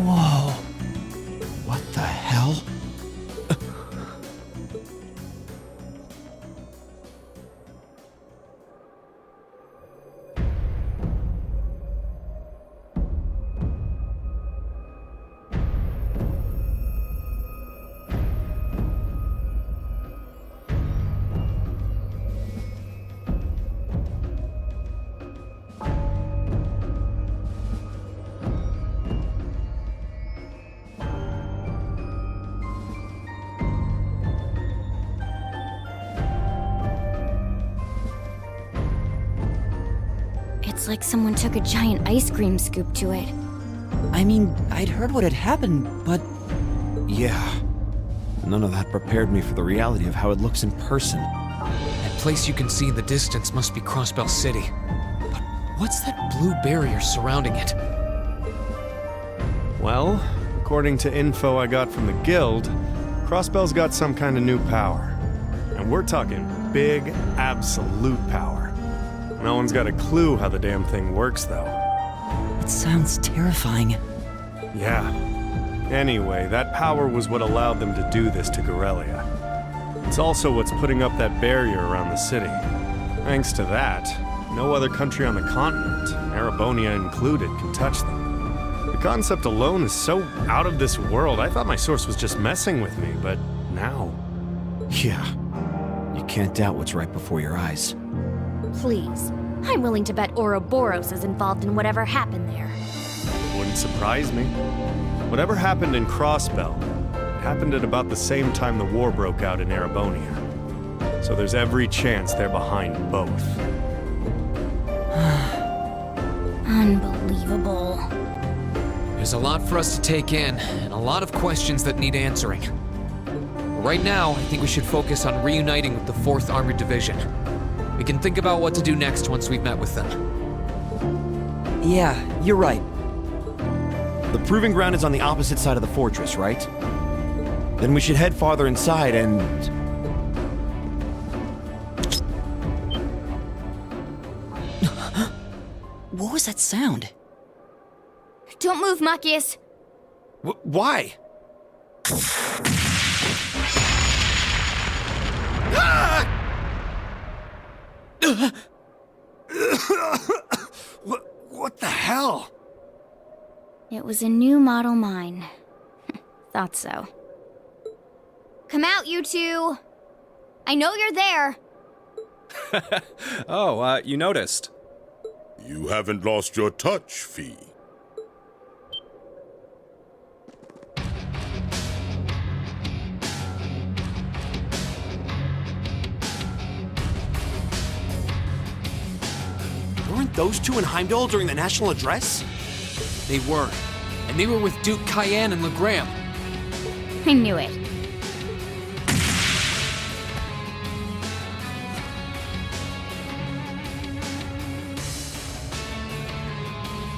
Whoa. What the hell? It's like someone took a giant ice cream scoop to it. I mean, I'd heard what had happened, but... Yeah. None of that prepared me for the reality of how it looks in person. That place you can see in the distance must be Crossbell City. But what's that blue barrier surrounding it? Well, according to info I got from the guild, Crossbell's got some kind of new power. And we're talking big, absolute power. No one's got a clue how the damn thing works, though. It sounds terrifying. Yeah. Anyway, that power was what allowed them to do this to Gorelia. It's also what's putting up that barrier around the city. Thanks to that, no other country on the continent, Erebonia included, can touch them. The concept alone is so out of this world, I thought my source was just messing with me, but now... Yeah. You can't doubt what's right before your eyes. Please. I'm willing to bet Ouroboros is involved in whatever happened there. Wouldn't surprise me. Whatever happened in Crossbell happened at about the same time the war broke out in Erebonia. So there's every chance they're behind both. Unbelievable. There's a lot for us to take in, and a lot of questions that need answering. Right now, I think we should focus on reuniting with the 4th Armored Division. We can think about what to do next once we've met with them. Yeah, you're right. The proving ground is on the opposite side of the fortress, right? Then we should head farther inside and... What was that sound? Don't move, Machias. Why? What the hell? It was a new model mine. Thought so. Come out, you two! I know you're there! Oh, you noticed. You haven't lost your touch, Fee. Weren't those two in Heimdall during the national address? They were. And they were with Duke Cayenne and Legram. I knew it.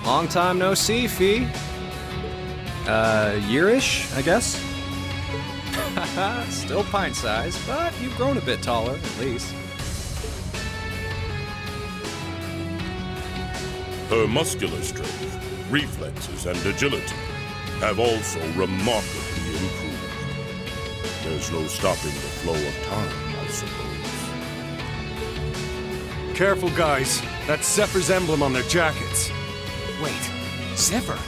Long time no see, Fee. Yearish, I guess? Still pint-sized, but you've grown a bit taller, at least. Her muscular strength, reflexes, and agility have also remarkably improved. There's no stopping the flow of time, I suppose. Careful, guys. That's Zephyr's emblem on their jackets. Wait, Zephyr?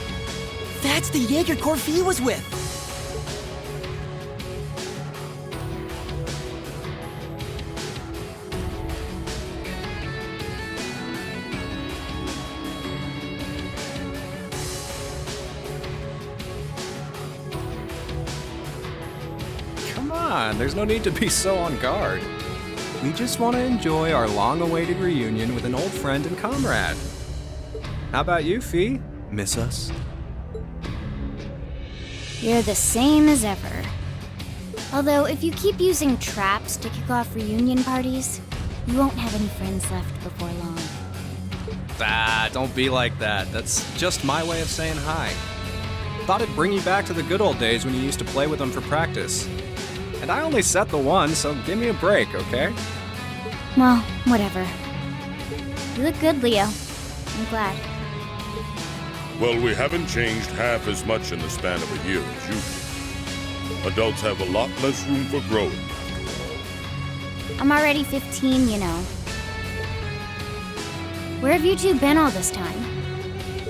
That's the Jaeger Corps Fee was with! Come on, there's no need to be so on guard. We just want to enjoy our long-awaited reunion with an old friend and comrade. How about you, Fee? Miss us? You're the same as ever. Although, if you keep using traps to kick off reunion parties, you won't have any friends left before long. Ah, don't be like that. That's just my way of saying hi. Thought it'd bring you back to the good old days when you used to play with them for practice. And I only set the one, so give me a break, okay? Well, whatever. You look good, Leo. I'm glad. Well, we haven't changed half as much in the span of a year as you do. Adults have a lot less room for growing. I'm already 15, you know. Where have you two been all this time?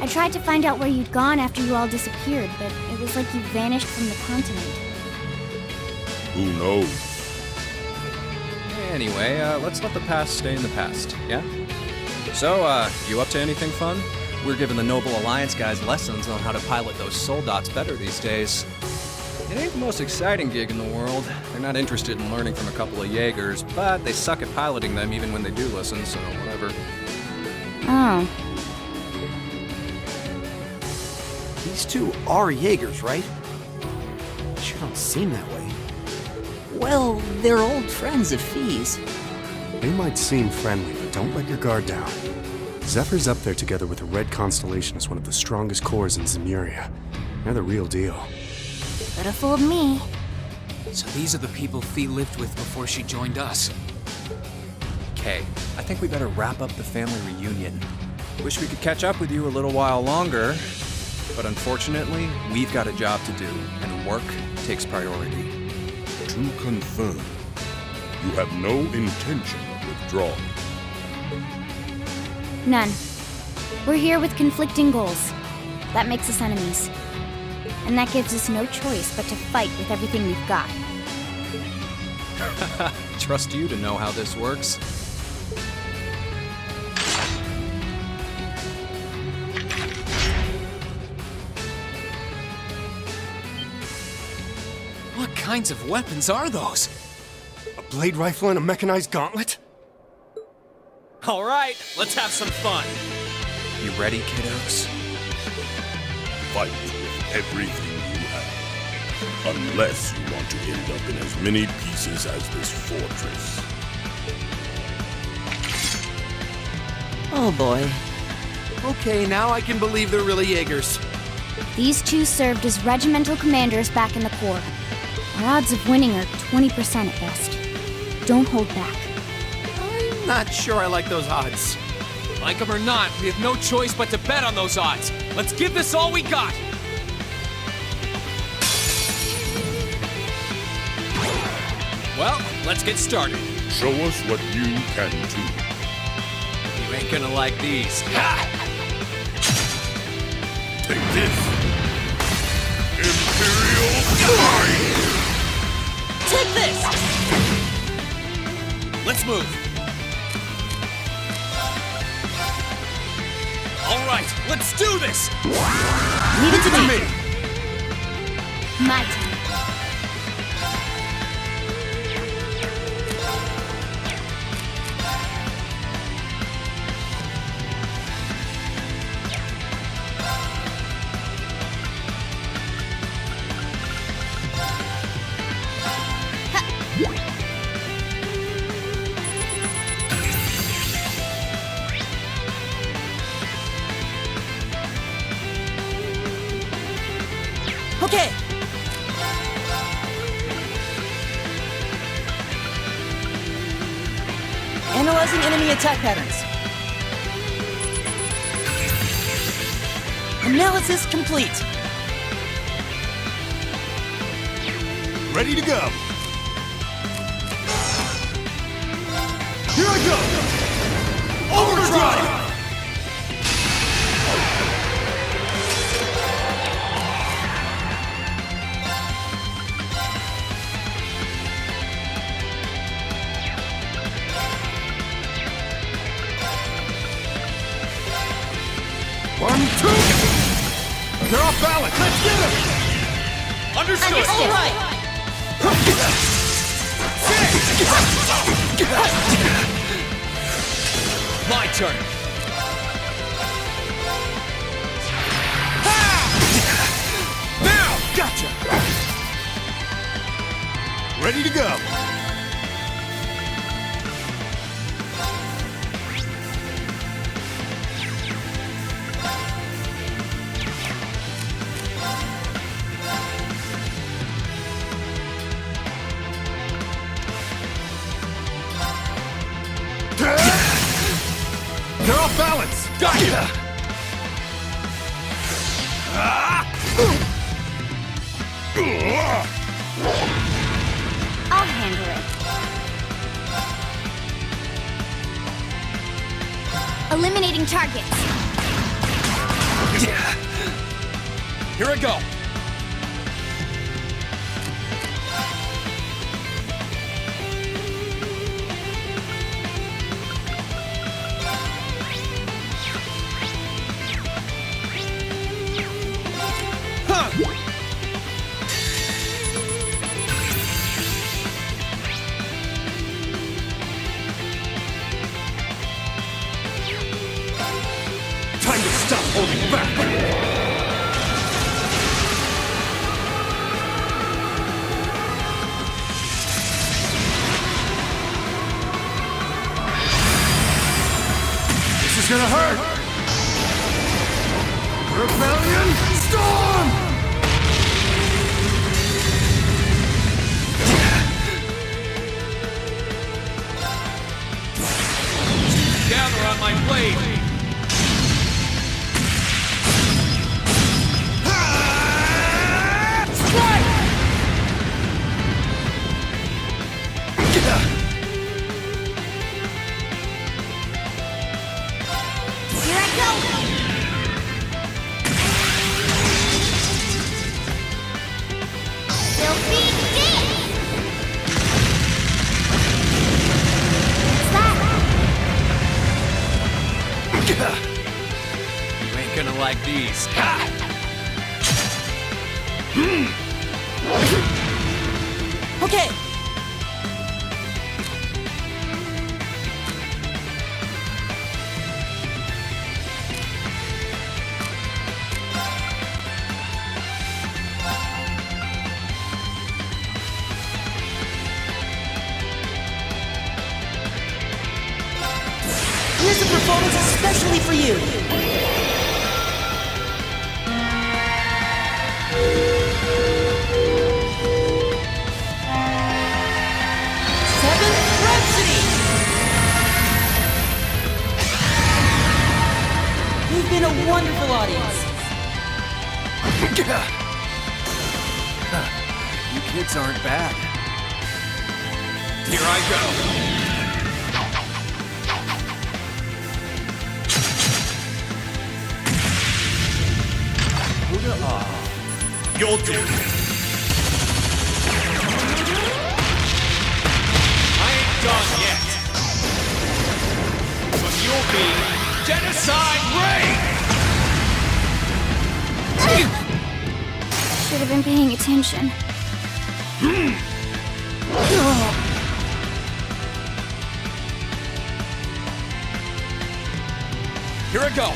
I tried to find out where you'd gone after you all disappeared, but it was like you vanished from the continent. Who knows? Anyway, let's let the past stay in the past, yeah? So, you up to anything fun? We're giving the Noble Alliance guys lessons on how to pilot those soul-dots better these days. It ain't the most exciting gig in the world. They're not interested in learning from a couple of Jaegers, but they suck at piloting them even when they do listen, so whatever. Oh. These two are Jaegers, right? Sure don't seem that way. Well, they're old friends of Fee's. They might seem friendly, but don't let your guard down. Zephyr's up there together with the Red Constellation as one of the strongest corps in Zemuria. They're the real deal. Could have fooled me. So these are the people Fee lived with before she joined us. Okay, I think we better wrap up the family reunion. Wish we could catch up with you a little while longer, but unfortunately, we've got a job to do, and work takes priority. To confirm, you have no intention of withdrawing. None. We're here with conflicting goals. That makes us enemies. And that gives us no choice but to fight with everything we've got. Trust you to know how this works. What kinds of weapons are those? A blade rifle and a mechanized gauntlet? All right, let's have some fun. You ready, kiddos? Fight with everything you have. Unless you want to end up in as many pieces as this fortress. Oh boy. Okay, now I can believe they're really Jaegers. These two served as regimental commanders back in the Corps. Our odds of winning are 20% at best. Don't hold back. I'm not sure I like those odds. Like them or not, we have no choice but to bet on those odds. Let's give this all we got. Well, let's get started. Show us what you can do. You ain't gonna like these. Take this. Imperial Fire! Take this! Let's move. All right, let's do this. Leave it to me! My turn. Okay! Analyzing enemy attack patterns. Analysis complete. Ready to go. Here I go! Overdrive! One, two! They're off balance! Let's get them! Understood. All right! My turn. Now! Gotcha! Ready to go! They're off balance! Gotcha. I'll handle it. Eliminating targets. Here I go. Time to stop holding back! This is gonna hurt! Rebellion Storm! Gather on my blade. Here I go! Filthy dick! What's that? You ain't gonna like these. Okay. Here's a performance especially for you. Seventh Rhapsody! You've been a wonderful audience. You kids aren't bad. Here I go. You'll do. I ain't done yet. But you'll be Genocide Ray! Should have been paying attention. Here I go.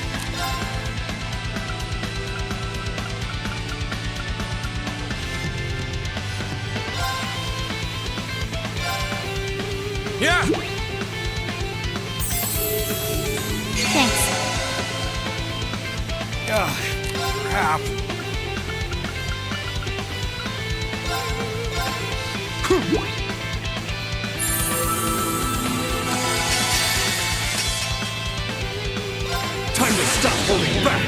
Yeah! Thanks. Crap. Time to stop holding back!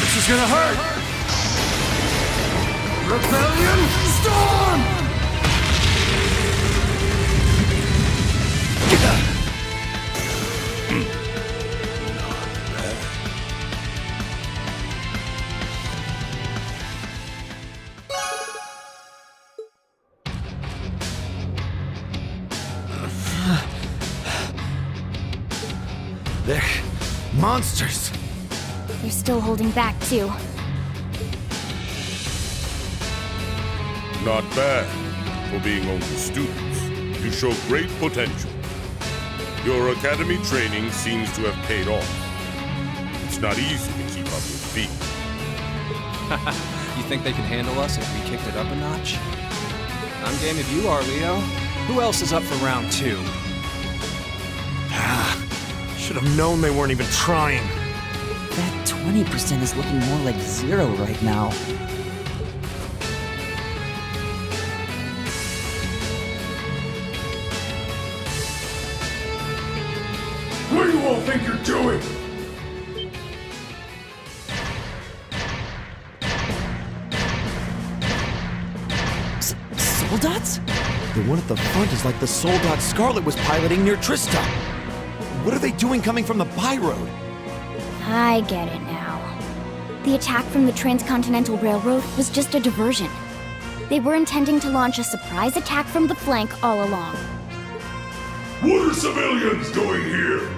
This is gonna hurt! Rebellion Storm! They're monsters! They're still holding back, too. Not bad for being only students. You show great potential. Your academy training seems to have paid off. It's not easy to keep up with feet. You think they can handle us if we kicked it up a notch? I'm game if you are, Leo. Who else is up for round 2? Should have known they weren't even trying. That 20% is looking more like 0 right now. think you're doing? Soldats? The one at the front is like the Soldat Scarlet was piloting near Trista. What are they doing coming from the by-road? I get it now. The attack from the Transcontinental Railroad was just a diversion. They were intending to launch a surprise attack from the flank all along. What are civilians doing here?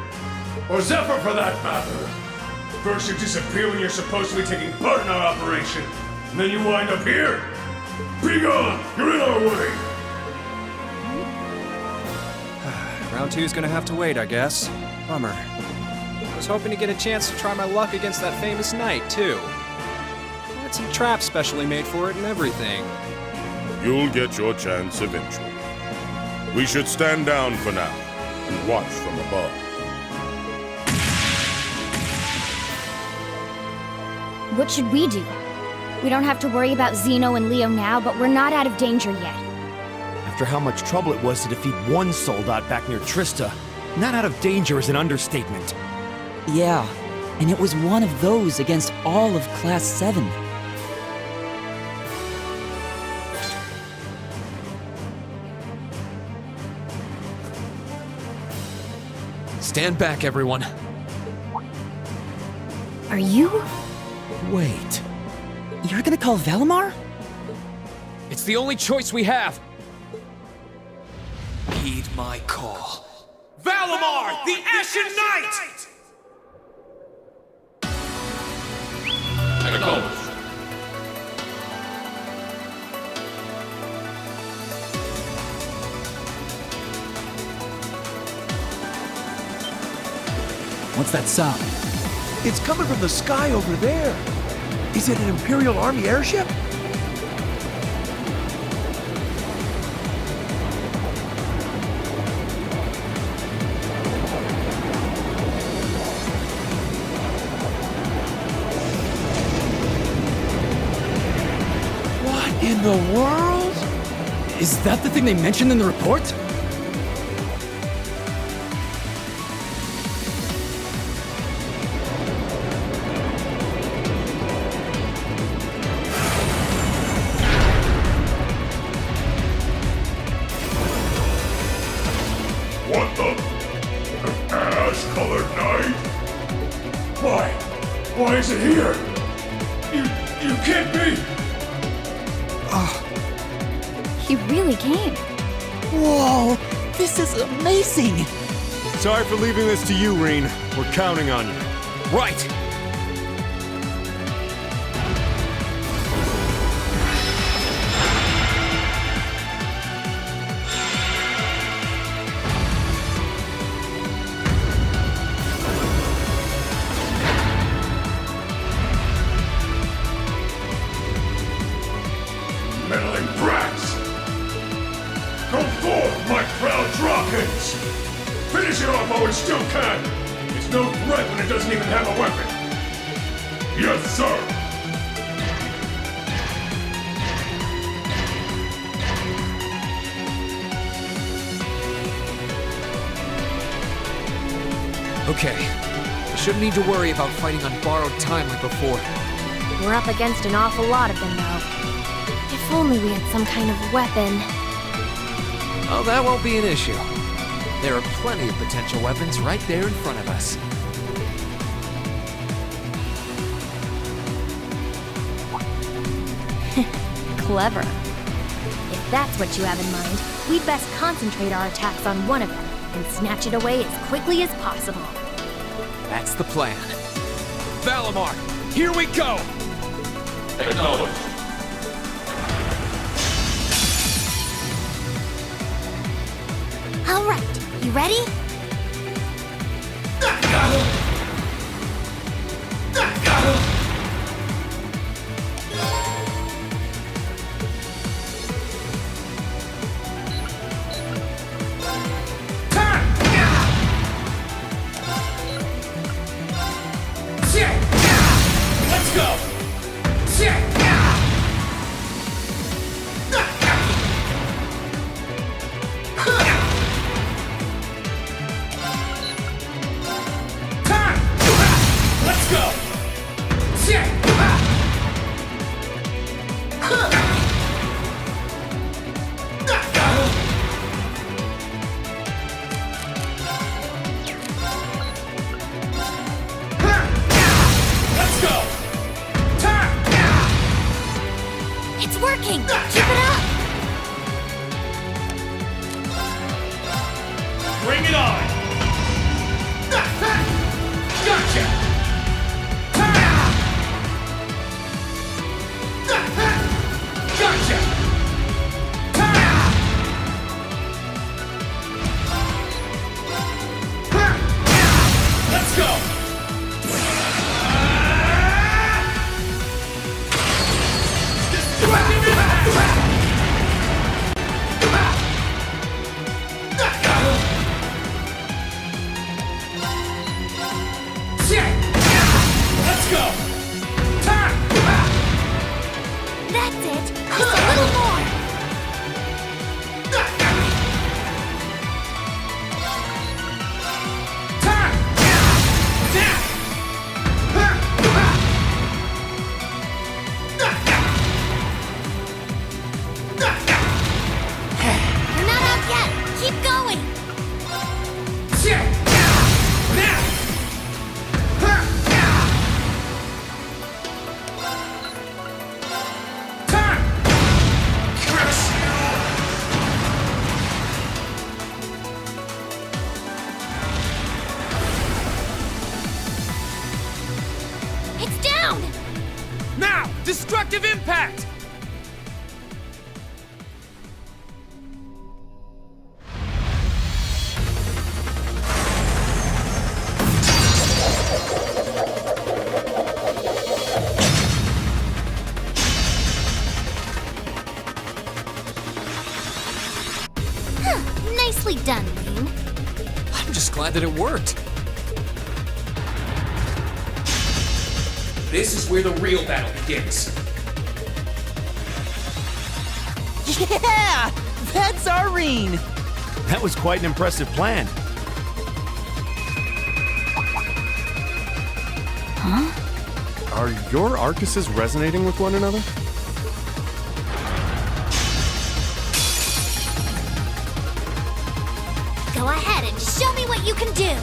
Or Zephyr for that matter? First you disappear when you're supposed to be taking part in our operation, and then you wind up here? Be gone! You're in our way! Round two's gonna have to wait, I guess. Bummer. I was hoping to get a chance to try my luck against that famous knight, too. I had some traps specially made for it and everything. You'll get your chance eventually. We should stand down for now and watch from above. What should we do? We don't have to worry about Zeno and Leo now, but we're not out of danger yet. After how much trouble it was to defeat one Soldat back near Trista, not out of danger is an understatement. Yeah, and it was one of those against all of Class 7. Stand back, everyone. Are you? Wait. You're gonna call Valimar? It's the only choice we have. Heed my call. Valimar, the Ashen Knight! Acknowledged. What's that sound? It's coming from the sky over there. Is it an Imperial Army airship? What in the world? Is that the thing they mentioned in the report? What the? An ash-colored knight? Why? Why is it here? You can't be! He really came. Whoa, this is amazing! Sorry for leaving this to you, Reen. We're counting on you. Right! Meddling brats! Go forth, my proud Drawkins! Finish it off while we still can! It's no threat when it doesn't even have a weapon! Yes, sir! Okay. We shouldn't need to worry about fighting on borrowed time like before. We're up against an awful lot of them, though. If only we had some kind of weapon. Oh, that won't be an issue. There are plenty of potential weapons right there in front of us. Clever. If that's what you have in mind, we'd best concentrate our attacks on one of them and snatch it away as quickly as possible. That's the plan. Valimar, here we go! Acknowledged. All right, you ready? Let's go! go! Shit! Ha! Let's go! Turn! It's working! Keep it up! Bring it on! Gotcha! Gotcha! Let's go! Let's go! Turn! That's it! Just a little more! Turn! You're not out yet! Keep going! Turn! It's down! Now! Destructive impact! Nicely done, Lane. I'm just glad that it worked. This is where the real battle begins. Yeah! That's Irene! That was quite an impressive plan. Are your Arcuses resonating with one another? Go ahead and show me what you can do!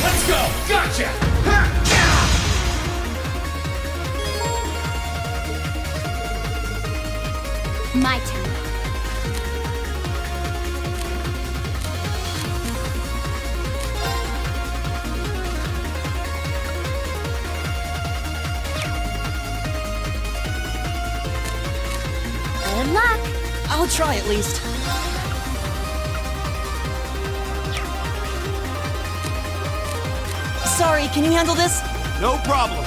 Let's go! Gotcha! My turn. Good luck! I'll try at least. Sorry, can you handle this? No problem.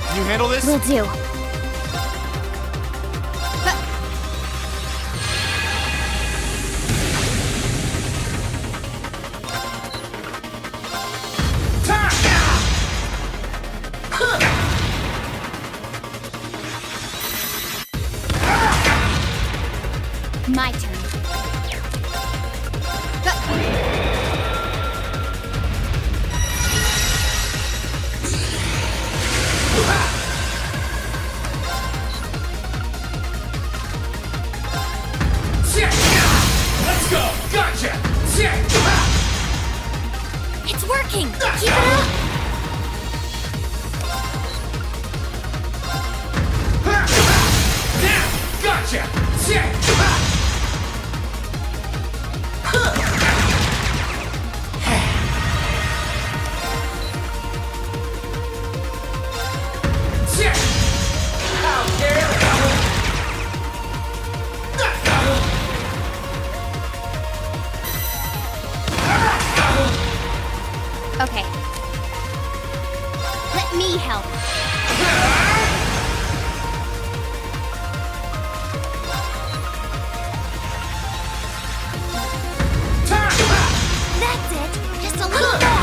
Can you handle this? Will do. My turn. Let's go! Gotcha! It's working! Keep it up! Now! Gotcha! help. That's it. Just a little more.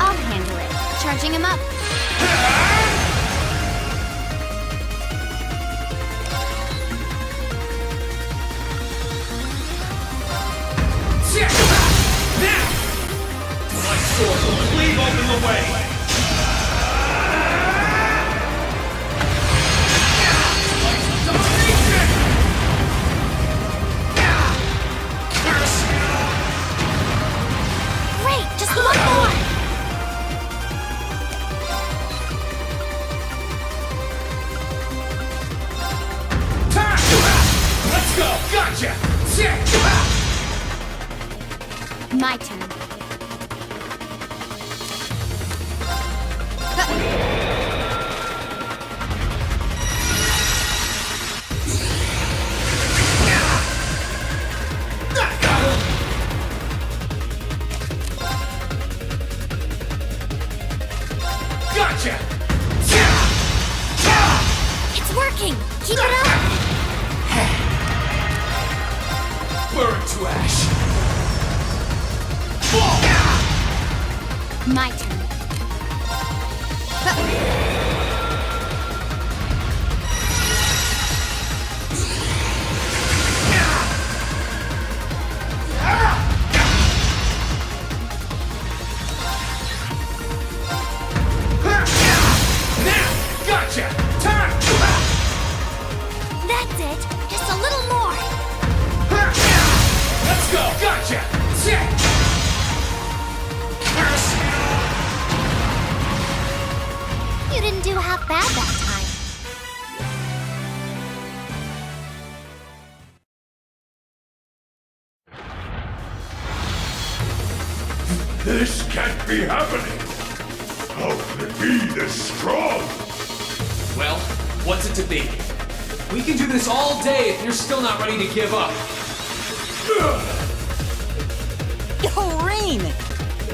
I'll handle it. Charging him up. My sword will cleave open the way! Great, just one more. Let's go! Gotcha! My turn. Gotcha! It's working. Keep it up. Burn to ash! My turn. Gotcha! Time! That's it. Just a little more. Let's go! Gotcha! You didn't do half bad that time. This can't be happening! How can it be this strong? Well, what's it to be? We can do this all day if you're still not ready to give up. Yo, Rain!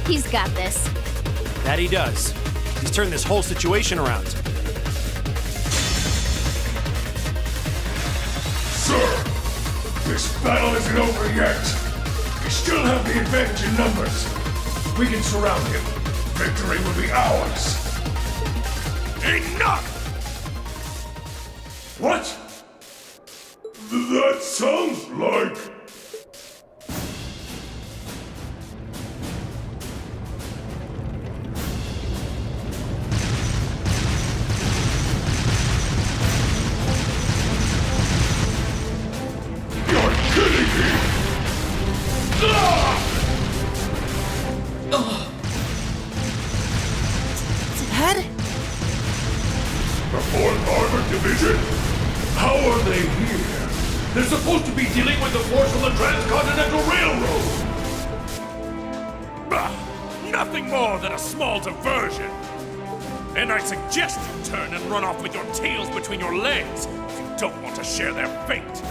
He's got this. That he does. He's turned this whole situation around. Sir, this battle isn't over yet. We still have the advantage in numbers. We can surround him. Victory will be ours. Enough! What? That sounds like... You're kidding me! Dad? The 4th Armored Division? How are they here? They're supposed to be dealing with the force from the Transcontinental Railroad! Nothing more than a small diversion. And I suggest you turn and run off with your tails between your legs if you don't want to share their fate.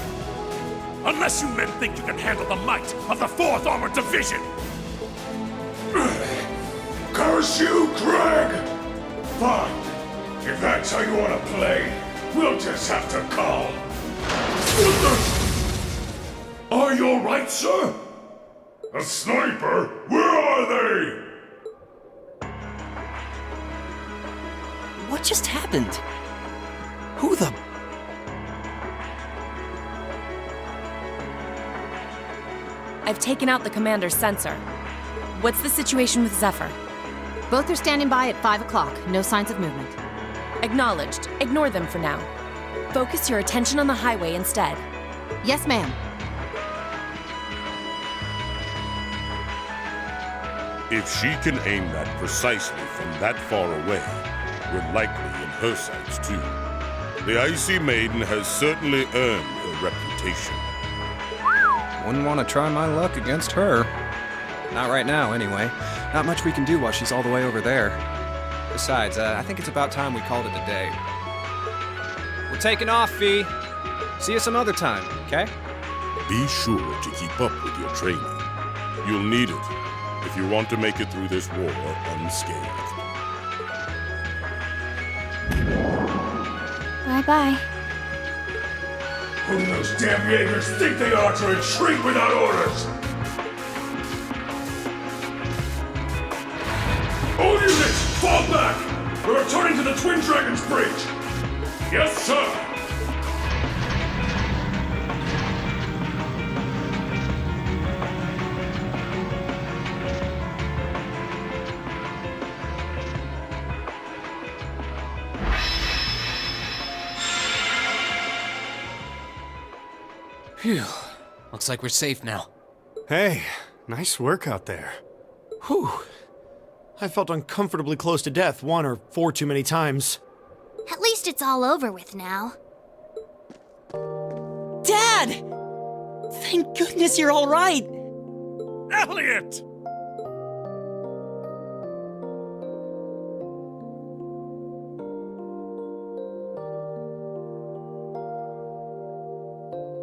Unless you men think you can handle the might of the 4th Armored Division! Curse you, Craig! Fine. If that's how you want to play, we'll just have to call. Are you alright, sir? A sniper? Where are they? What just happened? Who the... I've taken out the commander's sensor. What's the situation with Zephyr? Both are standing by at 5 o'clock. No signs of movement. Acknowledged. Ignore them for now. Focus your attention on the highway instead. Yes, ma'am. If she can aim that precisely from that far away, we're likely in her sights too. The Icy Maiden has certainly earned her reputation. Wouldn't want to try my luck against her. Not right now, anyway. Not much we can do while she's all the way over there. Besides, I think it's about time we called it a day. We're taking off, Fee. See you some other time, okay? Be sure to keep up with your training. You'll need it if you want to make it through this war unscathed. Bye-bye. Who do those damn Jaegers think they are to retreat without orders? All units, fall back! We're returning to the Twin Dragons Bridge! Yes, sir! Phew. Looks like we're safe now. Hey, nice work out there. Whew. I felt uncomfortably close to death 1 or 4 too many times. At least it's all over with now. Dad! Thank goodness you're all right. Elliot!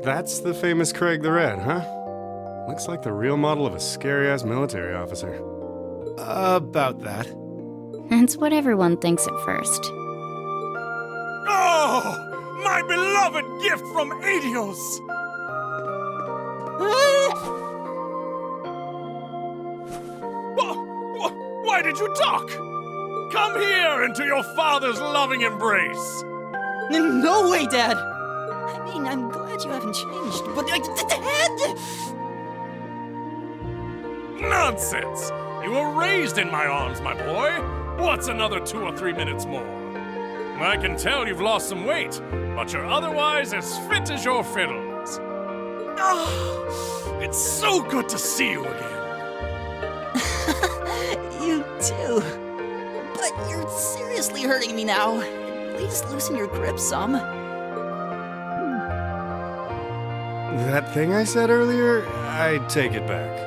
That's the famous Craig the Red, huh? Looks like the real model of a scary-ass military officer. About that. That's what everyone thinks at first. Oh! My beloved gift from Adios! Why did you duck? Come here into your father's loving embrace! No way, Dad! I mean, I'm glad you haven't changed, but Dad! Nonsense! You were raised in my arms, my boy. What's another 2 or 3 minutes more? I can tell you've lost some weight, but you're otherwise as fit as your fiddles. Oh, it's so good to see you again. You too. But you're seriously hurting me now. Please loosen your grip some. That thing I said earlier, I take it back.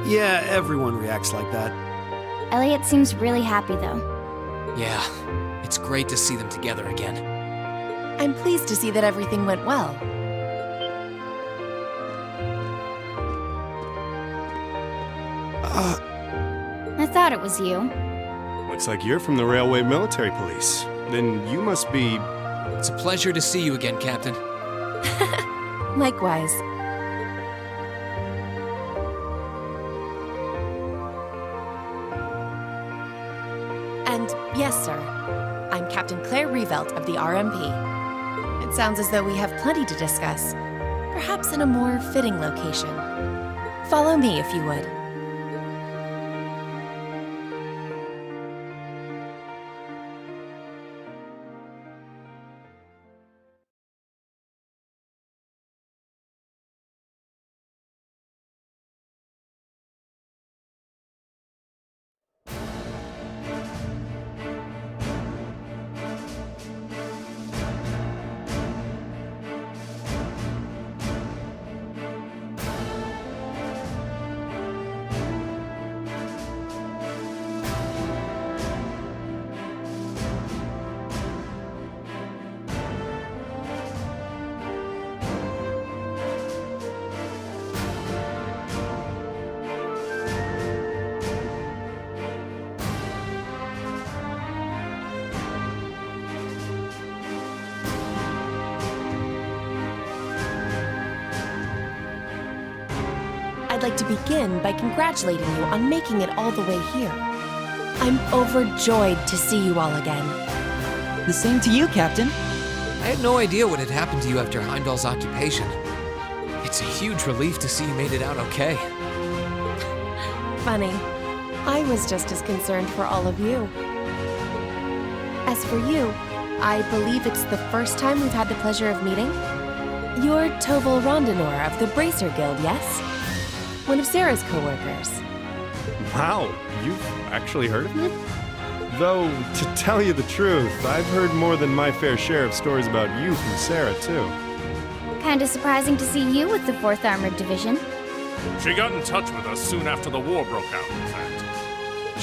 Yeah, everyone reacts like that. Elliot seems really happy, though. Yeah, it's great to see them together again. I'm pleased to see that everything went well. I thought it was you. Looks like you're from the Railway Military Police. Then you must be... It's a pleasure to see you again, Captain. Likewise. And yes, sir. I'm Captain Claire Revelt of the RMP. It sounds as though we have plenty to discuss. Perhaps in a more fitting location. Follow me, if you would. I'd like to begin by congratulating you on making it all the way here. I'm overjoyed to see you all again. The same to you, Captain. I had no idea what had happened to you after Heimdall's occupation. It's a huge relief to see you made it out okay. Funny. I was just as concerned for all of you. As for you, I believe it's the first time we've had the pleasure of meeting. You're Toval Rondinor of the Bracer Guild, yes? One of Sarah's co-workers. Wow, you've actually heard of me? Though, to tell you the truth, I've heard more than my fair share of stories about you from Sarah, too. Kinda surprising to see you with the 4th Armored Division. She got in touch with us soon after the war broke out, in fact.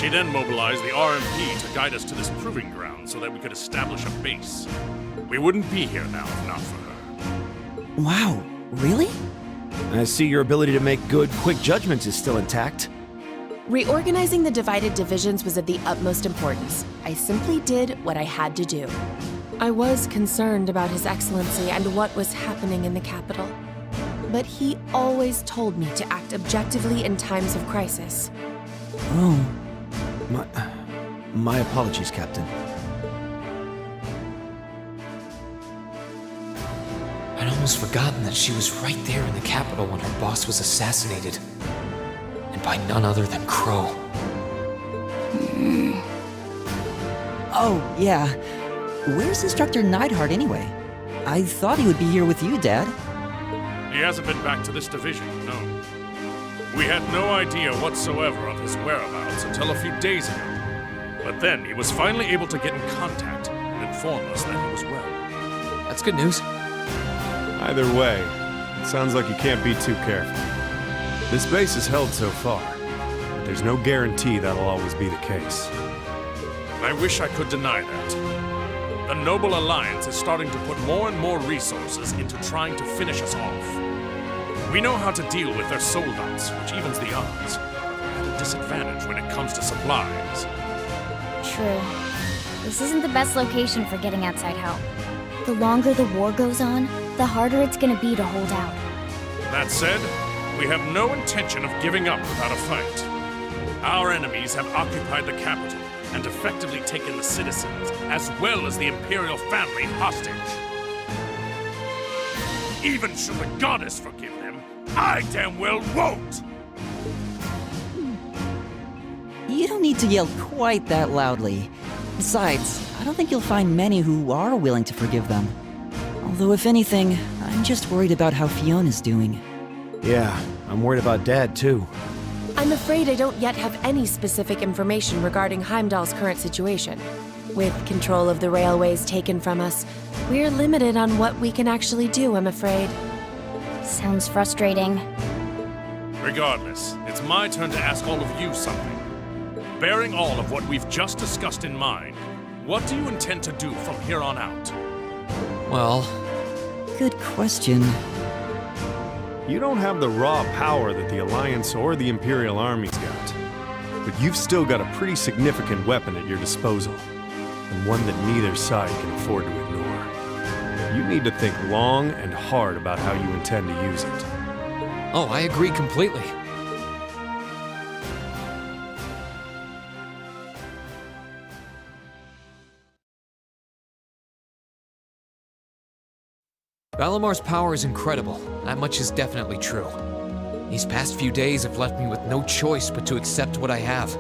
She then mobilized the RMP to guide us to this proving ground so that we could establish a base. We wouldn't be here now if not for her. Wow, really? I see your ability to make good, quick judgments is still intact. Reorganizing the divided divisions was of the utmost importance. I simply did what I had to do. I was concerned about His Excellency and what was happening in the capital. But he always told me to act objectively in times of crisis. Oh, my apologies, Captain. I'd almost forgotten that she was right there in the capital when her boss was assassinated. And by none other than Crow. Oh, yeah. Where's Instructor Neidhart anyway? I thought he would be here with you, Dad. He hasn't been back to this division, no. We had no idea whatsoever of his whereabouts until a few days ago. But then he was finally able to get in contact and inform us that he was well. That's good news. Either way, it sounds like you can't be too careful. This base is held so far, but there's no guarantee that'll always be the case. I wish I could deny that. The Noble Alliance is starting to put more and more resources into trying to finish us off. We know how to deal with their soldats, which evens the odds. We're at a disadvantage when it comes to supplies. True. This isn't the best location for getting outside help. The longer the war goes on, the harder it's gonna be to hold out. That said, we have no intention of giving up without a fight. Our enemies have occupied the capital and effectively taken the citizens, as well as the Imperial family, hostage. Even should the goddess forgive them, I damn well won't! You don't need to yell quite that loudly. Besides, I don't think you'll find many who are willing to forgive them. Although if anything, I'm just worried about how Fiona's doing. Yeah, I'm worried about Dad too. I'm afraid I don't yet have any specific information regarding Heimdall's current situation. With control of the railways taken from us, we're limited on what we can actually do, I'm afraid. Sounds frustrating. Regardless, it's my turn to ask all of you something. Bearing all of what we've just discussed in mind, what do you intend to do from here on out? Well... Good question. You don't have the raw power that the Alliance or the Imperial armies got. But you've still got a pretty significant weapon at your disposal, and one that neither side can afford to ignore. You need to think long and hard about how you intend to use it. Oh, I agree completely. Valamar's power is incredible. That much is definitely true. These past few days have left me with no choice but to accept what I have.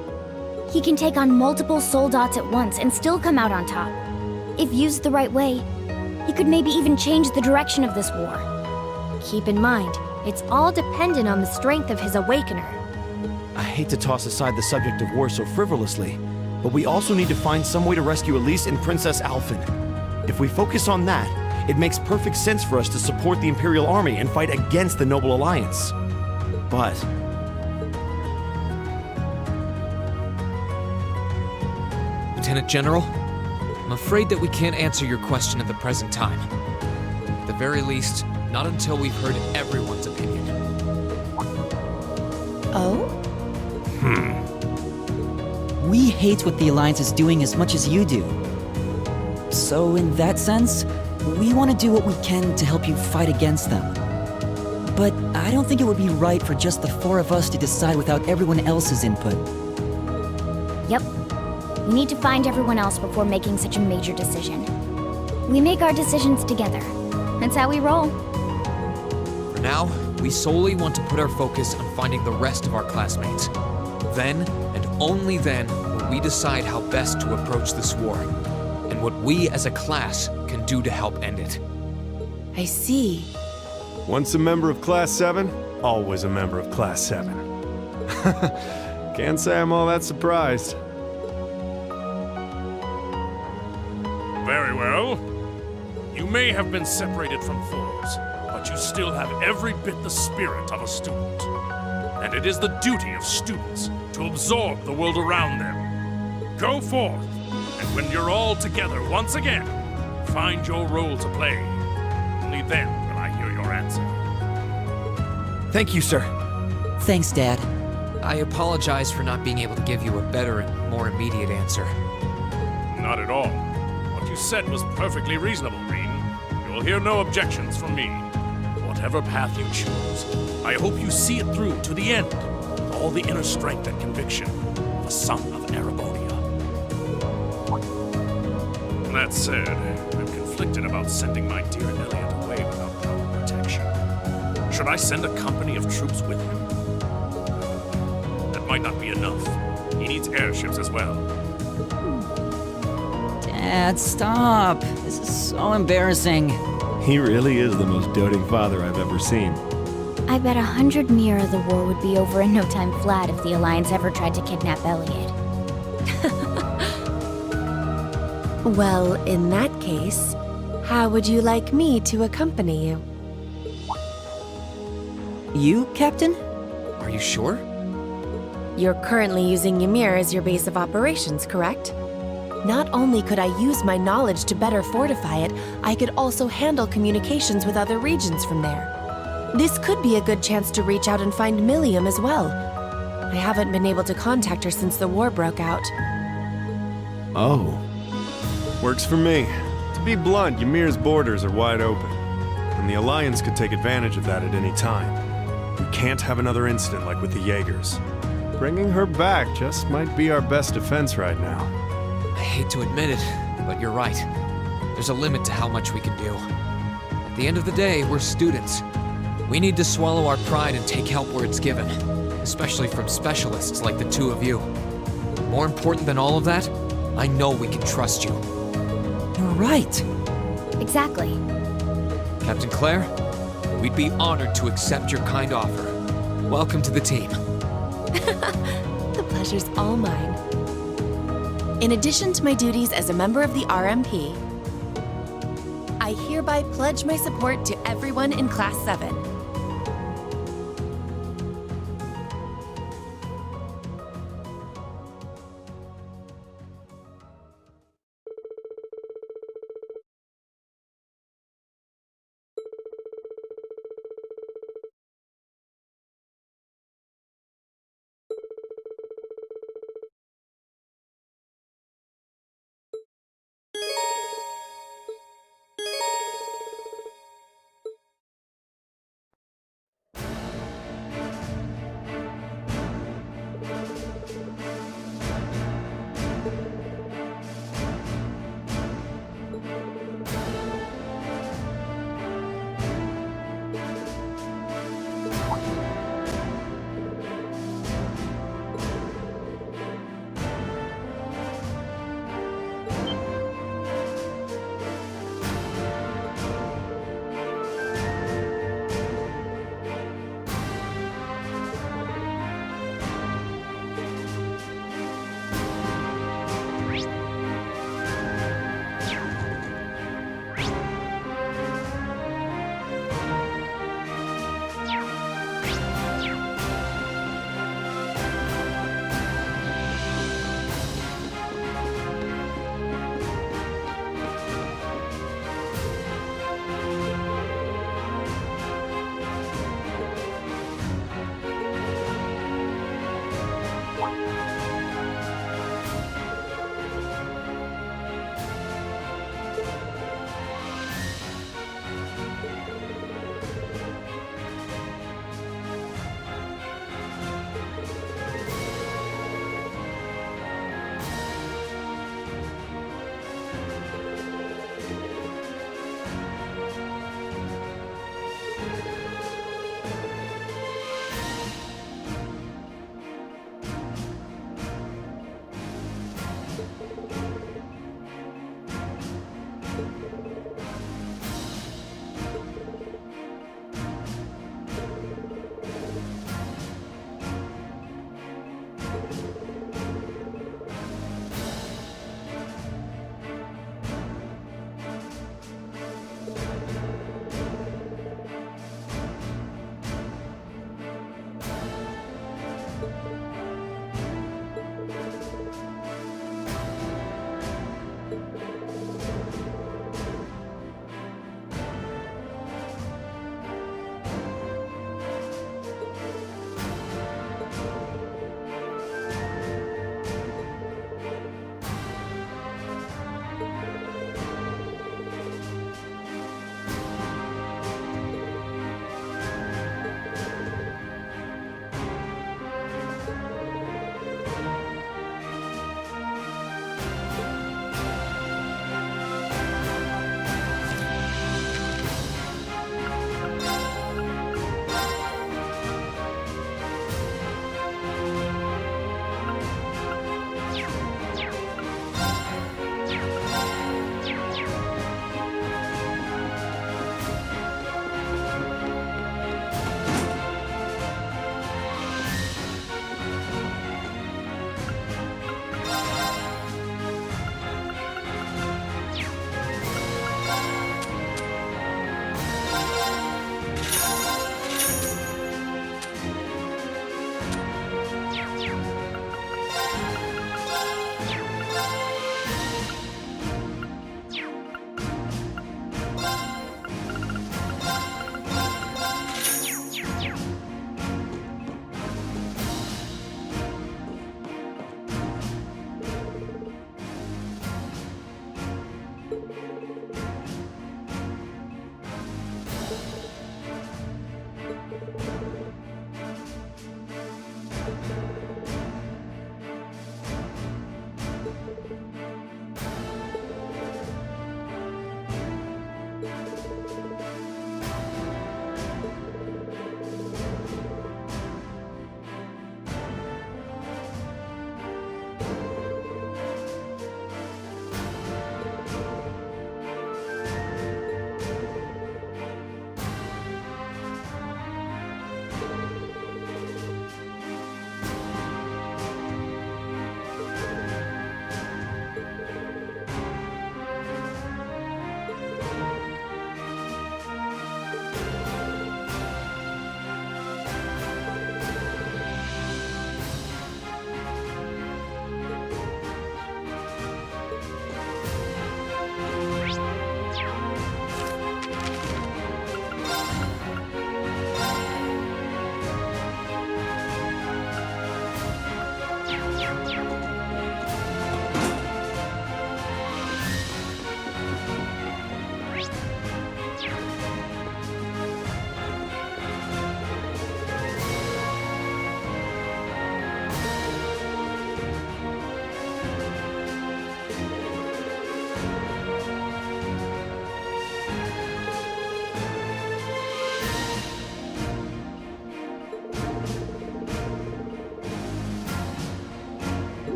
He can take on multiple soldats at once and still come out on top. If used the right way, he could maybe even change the direction of this war. Keep in mind, it's all dependent on the strength of his Awakener. I hate to toss aside the subject of war so frivolously, but we also need to find some way to rescue Elise and Princess Alphen. If we focus on that, it makes perfect sense for us to support the Imperial Army and fight against the Noble Alliance. But... Lieutenant General, I'm afraid that we can't answer your question at the present time. At the very least, not until we've heard everyone's opinion. Oh? We hate what the Alliance is doing as much as you do. So in that sense, we want to do what we can to help you fight against them. But I don't think it would be right for just the four of us to decide without everyone else's input. Yep. We need to find everyone else before making such a major decision. We make our decisions together. That's how we roll. For now, we solely want to put our focus on finding the rest of our classmates. Then, and only then, will we decide how best to approach this war, and what we as a class can do to help end it. I see. Once a member of Class 7, always a member of Class 7. Can't say I'm all that surprised. Very well. You may have been separated from foes, but you still have every bit the spirit of a student. And it is the duty of students to absorb the world around them. Go forth, and when you're all together once again, find your role to play. Only then will I hear your answer. Thank you, sir. Thanks, Dad. I apologize for not being able to give you a better and more immediate answer. Not at all. What you said was perfectly reasonable, Green. You'll hear no objections from me. Whatever path you choose, I hope you see it through to the end, with all the inner strength and conviction of a son of Erebonia. That said, I'm conflicted about sending my dear Elliot away without proper protection. Should I send a company of troops with him? That might not be enough. He needs airships as well. Dad, stop. This is so embarrassing. He really is the most doting father I've ever seen. I bet 100 Mira the war would be over in no time flat if the Alliance ever tried to kidnap Elliot. Well, in that case, how would you like me to accompany you? You, Captain? Are you sure? You're currently using Ymir as your base of operations, correct? Not only could I use my knowledge to better fortify it, I could also handle communications with other regions from there. This could be a good chance to reach out and find Millium as well. I haven't been able to contact her since the war broke out. Oh. Works for me. To be blunt, Ymir's borders are wide open, and the Alliance could take advantage of that at any time. We can't have another incident like with the Jaegers. Bringing her back just might be our best defense right now. I hate to admit it, but you're right. There's a limit to how much we can do. At the end of the day, we're students. We need to swallow our pride and take help where it's given, especially from specialists like the two of you. More important than all of that, I know we can trust you. You're right. Exactly. Captain Claire, we'd be honored to accept your kind offer. Welcome to the team. The pleasure's all mine. In addition to my duties as a member of the RMP, I hereby pledge my support to everyone in Class 7.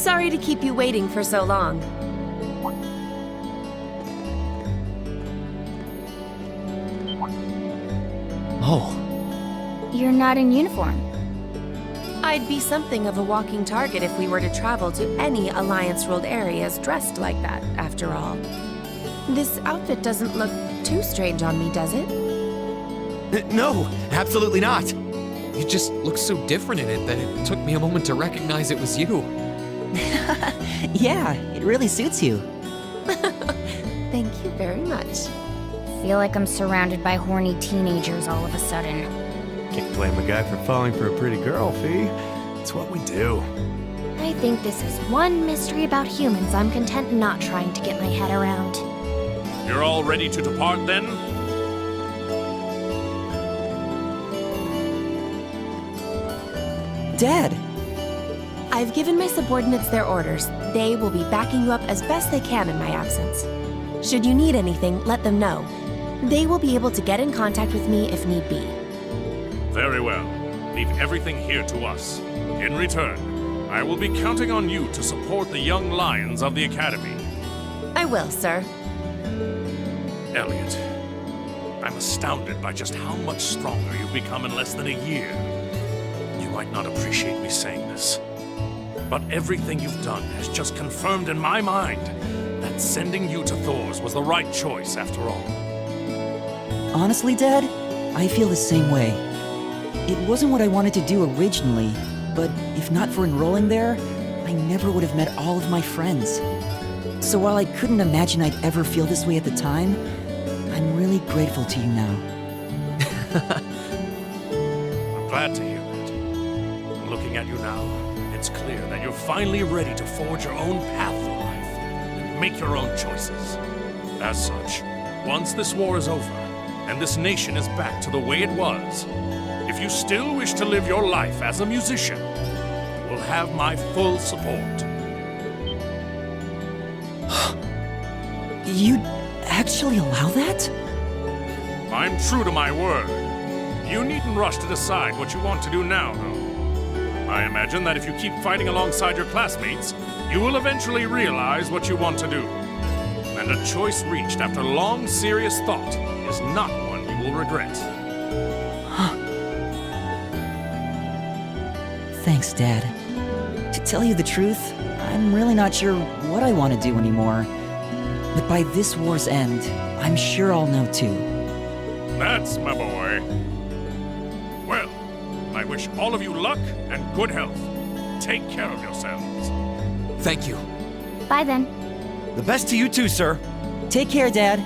Sorry to keep you waiting for so long. Oh, You're not in uniform. I'd be something of a walking target if we were to travel to any Alliance-ruled areas dressed like that, after all. This outfit doesn't look too strange on me, does it? no, absolutely not. You just look so different in it that it took me a moment to recognize it was you. Yeah, it really suits you. Thank you very much. Feel like I'm surrounded by horny teenagers all of a sudden. Can't blame a guy for falling for a pretty girl, Fee. It's what we do. I think this is one mystery about humans I'm content not trying to get my head around. You're all ready to depart then? Dad! I've given my subordinates their orders. They will be backing you up as best they can in my absence. Should you need anything, let them know. They will be able to get in contact with me if need be. Very well. Leave everything here to us. In return, I will be counting on you to support the young lions of the Academy. I will, sir. Elliot, I'm astounded by just how much stronger you've become in less than a year. You might not appreciate me saying this, but everything you've done has just confirmed in my mind that sending you to Thor's was the right choice after all. Honestly, Dad, I feel the same way. It wasn't what I wanted to do originally, but if not for enrolling there, I never would have met all of my friends. So while I couldn't imagine I'd ever feel this way at the time, I'm really grateful to you now. I'm glad to hear that. Looking at you now, it's clear that you're finally ready to forge your own path through life and make your own choices. As such, once this war is over, and this nation is back to the way it was, if you still wish to live your life as a musician, you will have my full support. You'd actually allow that? I'm true to my word. You needn't rush to decide what you want to do now, though. I imagine that if you keep fighting alongside your classmates, you will eventually realize what you want to do. And a choice reached after long, serious thought is not one you will regret. Thanks, Dad. To tell you the truth, I'm really not sure what I want to do anymore. But by this war's end, I'm sure I'll know too. That's my boy. Well, I wish all of you luck and good health. Take care of yourselves. Thank you. Bye then. The best to you too, sir. Take care, Dad.